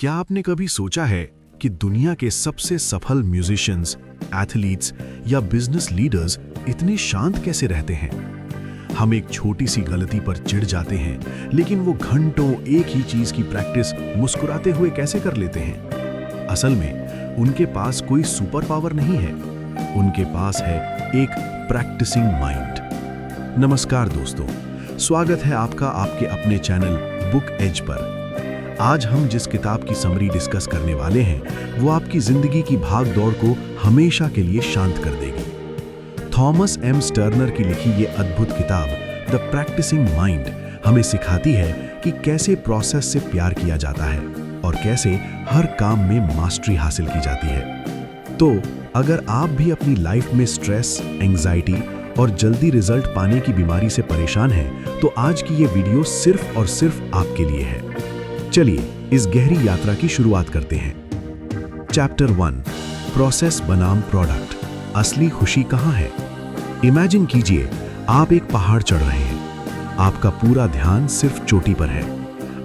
क्या आपने कभी सोचा है कि दुनिया के सबसे सफल म्यूजिशियंस, एथलीट्स या बिजनेस लीडर्स इतने शांत कैसे रहते हैं? हम एक छोटी सी गलती पर चिढ़ जाते हैं, लेकिन वो घंटों एक ही चीज की प्रैक्टिस मुस्कुराते हुए कैसे कर लेते हैं? असल में उनके पास कोई सुपर पावर नहीं है, उनके पास है एक प्रैक्टिसिंग माइंड। नमस्कार दोस्तों, स्वागत है आपका आपके अपने चैनल बुक एज पर। आज हम जिस किताब की समरी डिस्कस करने वाले हैं वो आपकी जिंदगी की भाग दौड़ को हमेशा के लिए शांत कर देगी। थॉमस एम स्टर्नर की लिखी ये अद्भुत किताब द प्रैक्टिसिंग माइंड हमें सिखाती है कि कैसे प्रोसेस से प्यार किया जाता है और कैसे हर काम में मास्टरी हासिल की जाती है। तो अगर आप भी अपनी लाइफ में स्ट्रेस, एंजाइटी और जल्दी रिजल्ट पाने की बीमारी से परेशान हैं, तो आज की ये वीडियो सिर्फ और सिर्फ आपके लिए है। चलिए इस गहरी यात्रा की शुरुआत करते हैं। चैप्टर 1, प्रोसेस बनाम प्रोडक्ट, असली खुशी कहाँ है? इमेजिन कीजिए आप एक पहाड़ चढ़ रहे हैं, आपका पूरा ध्यान सिर्फ चोटी पर है।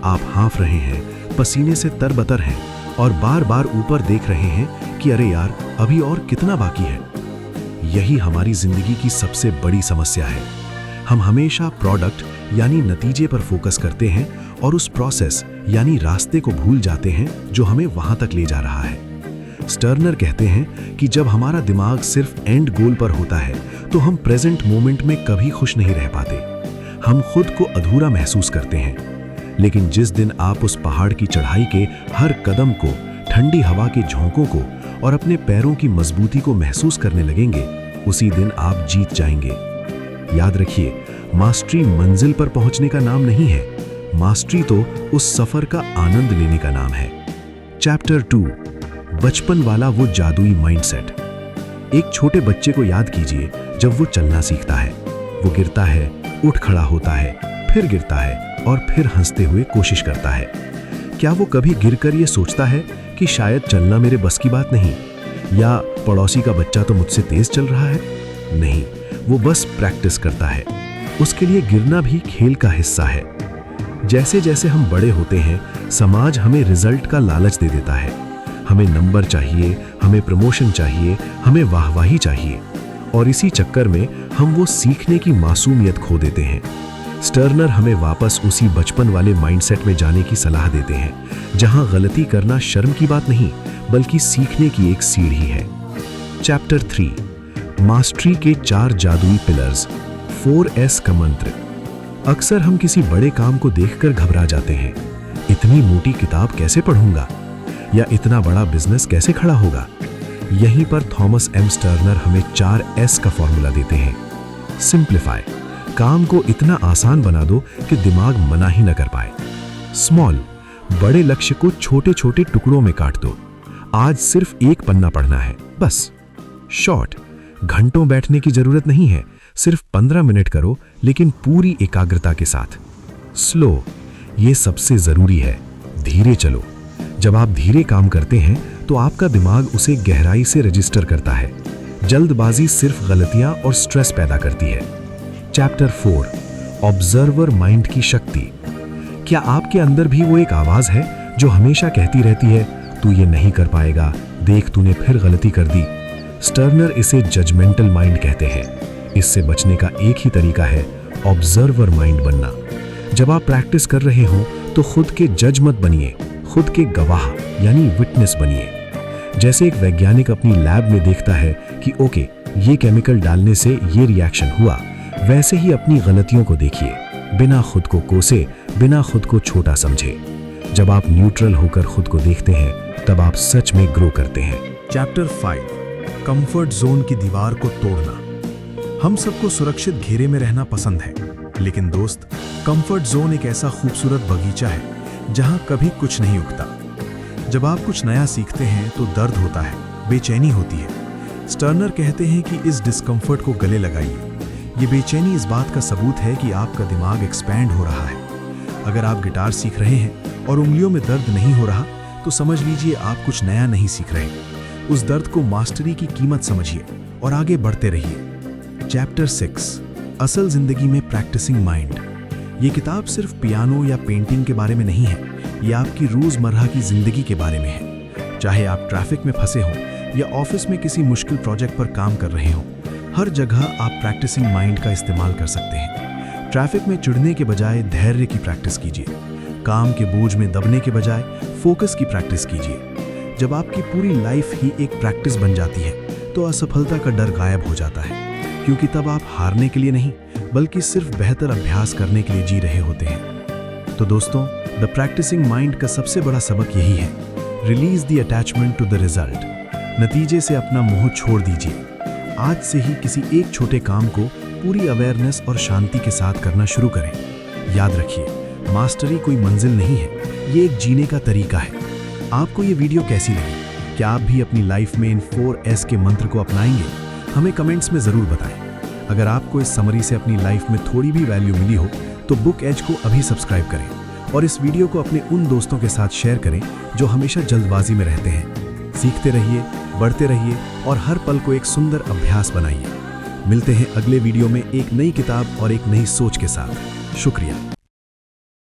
आप हाँफ रहे हैं, पसीने से तरबतर हैं और बार बार ऊपर देख रहे हैं कि अरे यार, अभी और कितना बाकी है। यही हमारी जिंदगी की सबसे बड़ी समस्या है। हम हमेशा प्रोडक्ट यानी नतीजे पर फोकस करते हैं और उस प्रोसेस यानी रास्ते को भूल जाते हैं जो हमें वहां तक ले जा रहा है। स्टर्नर कहते हैं कि जब हमारा दिमाग सिर्फ एंड गोल पर होता है तो हम प्रेजेंट मोमेंट में कभी खुश नहीं रह पाते। हम खुद को अधूरा महसूस करते हैं। लेकिन जिस दिन आप उस पहाड़ की चढ़ाई के हर कदम को, ठंडी हवा के झोंकों को और अपने पैरों की मजबूती को महसूस करने लगेंगे, उसी दिन आप जीत जाएंगे। याद रखिए, मास्टरी मंजिल पर पहुंचने का नाम नहीं है, मास्टरी तो उस सफर का आनंद लेने का नाम है। चैप्टर 2, बचपन वाला वो जादुई माइंडसेट। एक छोटे बच्चे को याद कीजिए जब वो चलना सीखता है। वो गिरता है, उठ खड़ा होता है, फिर गिरता है और फिर हंसते हुए कोशिश करता है। क्या वो कभी गिरकर ये सोचता है कि शायद चलना मेरे बस की बात नहीं, या पड़ोसी का बच्चा तो मुझसे तेज चल रहा है? नहीं, वो बस प्रैक्टिस करता है। उसके लिए गिरना भी खेल का हिस्सा है। जैसे जैसे हम बड़े होते हैं, समाज हमें रिजल्ट का लालच दे देता है। हमें नंबर चाहिए, हमें प्रमोशन चाहिए, हमें वाहवाही चाहिए, और इसी चक्कर में हम वो सीखने की मासूमियत खो देते हैं। स्टर्नर हमें वापस उसी बचपन वाले माइंडसेट में जाने की सलाह देते हैं, जहां गलती करना शर्म की बात नहीं बल्कि सीखने की एक सीढ़ी है। चैप्टर 3, मास्टरी के 4 जादुई पिलर्स, 4S का मंत्र। अक्सर हम किसी बड़े काम को देखकर घबरा जाते हैं। इतनी मोटी किताब कैसे पढ़ूंगा, या इतना बड़ा बिजनेस कैसे खड़ा होगा? यहीं पर थॉमस एम स्टर्नर हमें 4S का फॉर्मूला देते हैं। सिंप्लीफाई, काम को इतना आसान बना दो कि दिमाग मना ही न कर पाए। स्मॉल, बड़े लक्ष्य को छोटे छोटे टुकड़ों में काट दो। आज सिर्फ एक पन्ना पढ़ना है बस। शॉर्ट, घंटों बैठने की जरूरत नहीं है, सिर्फ 15 मिनट करो, लेकिन पूरी एकाग्रता के साथ। स्लो, ये सबसे जरूरी है, धीरे चलो। जब आप धीरे काम करते हैं तो आपका दिमाग उसे गहराई से रजिस्टर करता है। जल्दबाजी सिर्फ गलतियां और स्ट्रेस पैदा करती है। चैप्टर 4, ऑब्जर्वर माइंड की शक्ति। क्या आपके अंदर भी वो एक आवाज है जो हमेशा कहती रहती है, तू ये नहीं कर पाएगा, देख तूने फिर गलती कर दी? स्टर्नर इसे जजमेंटल माइंड कहते हैं। इससे बचने का एक ही तरीका है, ऑब्जर्वर माइंड बनना। जब आप प्रैक्टिस कर रहे हो तो खुद के जज मत बनिए, खुद के गवाह यानी विटनेस बनिए। जैसे एक वैज्ञानिक अपनी लैब में देखता है कि ओके, ये केमिकल डालने से ये रिएक्शन हुआ, वैसे ही अपनी गलतियों को देखिए, बिना खुद को कोसे, बिना खुद को छोटा समझे। जब आप न्यूट्रल होकर खुद को देखते हैं तब आप सच में ग्रो करते हैं। चैप्टर 5, कंफर्ट जोन की दीवार को तोड़ना। हम सबको सुरक्षित घेरे में रहना पसंद है, लेकिन दोस्त, कंफर्ट जोन एक ऐसा खूबसूरत बगीचा है जहां कभी कुछ नहीं उगता। जब आप कुछ नया सीखते हैं तो दर्द होता है, बेचैनी होती है। स्टर्नर कहते हैं कि इस डिस्कम्फर्ट को गले लगाइए। ये बेचैनी इस बात का सबूत है कि आपका दिमाग एक्सपैंड हो रहा है। अगर आप गिटार सीख रहे हैं और उंगलियों में दर्द नहीं हो रहा, तो समझ लीजिए आप कुछ नया नहीं सीख रहे। उस दर्द को मास्टरी की कीमत समझिए और आगे बढ़ते रहिए। चैप्टर 6, असल जिंदगी में प्रैक्टिसिंग माइंड। ये किताब सिर्फ पियानो या पेंटिंग के बारे में नहीं है, ये आपकी रोजमर्रा की जिंदगी के बारे में है। चाहे आप ट्रैफिक में फंसे हों या ऑफिस में किसी मुश्किल प्रोजेक्ट पर काम कर रहे हों, हर जगह आप प्रैक्टिसिंग माइंड का इस्तेमाल कर सकते हैं। ट्रैफिक में चिढ़ने के बजाय धैर्य की प्रैक्टिस कीजिए। काम के बोझ में दबने के बजाय फोकस की प्रैक्टिस कीजिए। जब आपकी पूरी लाइफ ही एक प्रैक्टिस बन जाती है तो असफलता का डर गायब हो जाता है, क्योंकि तब आप हारने के लिए नहीं बल्कि सिर्फ बेहतर अभ्यास करने के लिए जी रहे होते हैं। तो दोस्तों, द प्रैक्टिसिंग माइंड का सबसे बड़ा सबक यही है, release the attachment to the result. नतीजे से अपना मोह छोड़ दीजिए। आज से ही किसी एक छोटे काम को पूरी अवेयरनेस और शांति के साथ करना शुरू करें। याद रखिए, मास्टरी कोई मंजिल नहीं है, ये एक जीने का तरीका है। आपको ये वीडियो कैसी लगी? क्या आप भी अपनी लाइफ में इन 4S के मंत्र को अपनाएंगे? हमें कमेंट्स में ज़रूर बताएं। अगर आपको इस समरी से अपनी लाइफ में थोड़ी भी वैल्यू मिली हो तो बुक एज को अभी सब्सक्राइब करें और इस वीडियो को अपने उन दोस्तों के साथ शेयर करें जो हमेशा जल्दबाजी में रहते हैं। सीखते रहिए, बढ़ते रहिए और हर पल को एक सुंदर अभ्यास बनाइए। मिलते हैं अगले वीडियो में एक नई किताब और एक नई सोच के साथ। शुक्रिया।